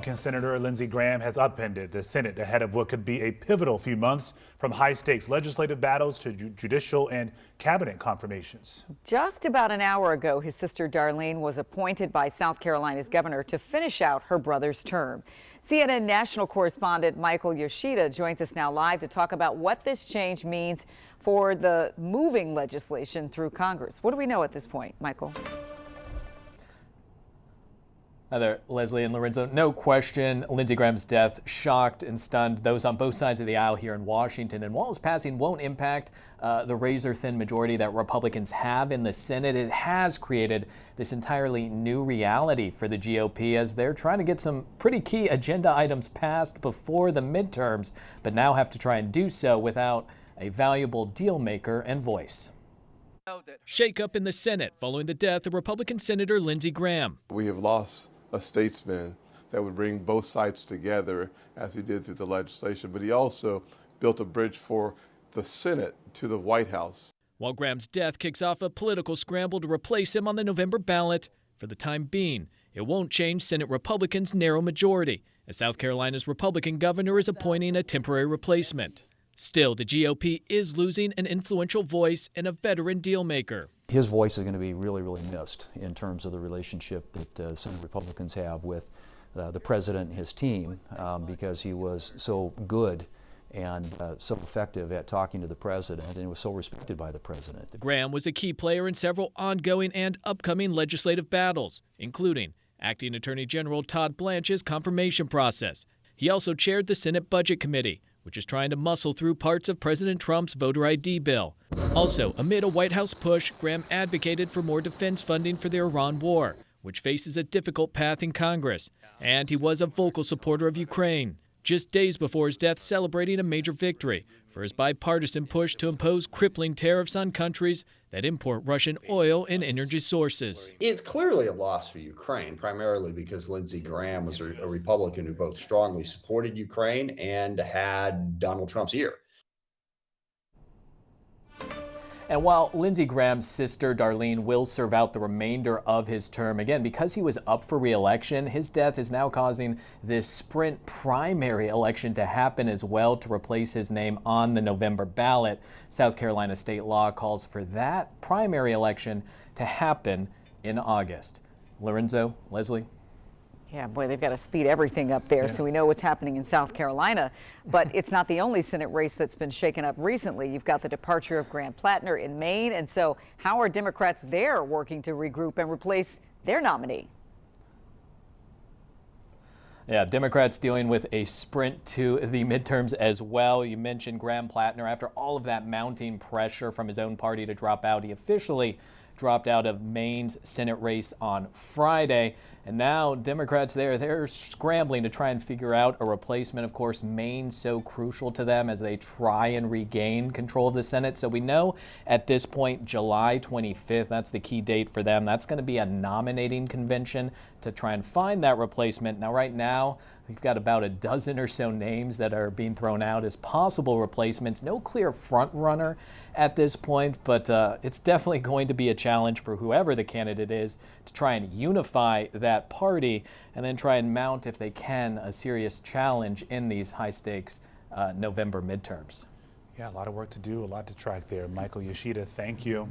Senator Lindsey Graham has upended the Senate ahead of what could be a pivotal few months, from high-stakes legislative battles to judicial and cabinet confirmations. Just about an hour ago, his sister Darline was appointed by South Carolina's governor to finish out her brother's term. CNN national correspondent Michael Yoshida joins us now live to talk about what this change means for the moving legislation through Congress. What do we know at this point, Michael? Hi there, Leslie and Lorenzo. No question, Lindsey Graham's death shocked and stunned those on both sides of the aisle here in Washington. And while his passing won't impact the razor-thin majority that Republicans have in the Senate, it has created this entirely new reality for the GOP as they're trying to get some pretty key agenda items passed before the midterms, but now have to try and do so without a valuable deal maker and voice. Shake-up in the Senate following the death of Republican Senator Lindsey Graham. We have lost a statesman that would bring both sides together as he did through the legislation, but he also built a bridge for the Senate to the White House. While Graham's death kicks off a political scramble to replace him on the November ballot, for the time being, it won't change Senate Republicans' narrow majority, as South Carolina's Republican governor is appointing a temporary replacement. Still, the GOP is losing an influential voice and a veteran deal maker. His voice is going to be really, really missed in terms of the relationship that some Republicans have with the president and his team, because he was so good and so effective at talking to the president and was so respected by the president. Graham was a key player in several ongoing and upcoming legislative battles, including Acting Attorney General Todd Blanche's confirmation process. He also chaired the Senate Budget Committee, which is trying to muscle through parts of President Trump's voter ID bill. Also, amid a White House push, Graham advocated for more defense funding for the Iran war, which faces a difficult path in Congress. And he was a vocal supporter of Ukraine, just days before his death celebrating a major victory for his bipartisan push to impose crippling tariffs on countries that import Russian oil and energy sources. It's clearly a loss for Ukraine, primarily because Lindsey Graham was a Republican who both strongly supported Ukraine and had Donald Trump's ear. And while Lindsey Graham's sister, Darline, will serve out the remainder of his term, again, because he was up for re-election, his death is now causing this sprint primary election to happen as well to replace his name on the November ballot. South Carolina state law calls for that primary election to happen in August. Lorenzo, Leslie? Yeah, boy, they've got to speed everything up there, so we know what's happening in South Carolina. But it's not the only Senate race that's been shaken up recently. You've got the departure of Graham Plattner in Maine. And so how are Democrats there working to regroup and replace their nominee? Yeah, Democrats dealing with a sprint to the midterms as well. You mentioned Graham Plattner. After all of that mounting pressure from his own party to drop out, he officially dropped out of Maine's Senate race on Friday. And now Democrats they're scrambling to try and figure out a replacement. Of course, Maine's so crucial to them as they try and regain control of the Senate. So we know at this point, July 25th, that's the key date for them. That's going to be a nominating convention to try and find that replacement. Now, right now, we've got about a dozen or so names that are being thrown out as possible replacements. No clear front runner at this point, but it's definitely going to be a challenge for whoever the candidate is to try and unify that party and then try and mount, if they can, a serious challenge in these high-stakes November midterms. Yeah, a lot of work to do, a lot to track there. Michael Yoshida, thank you.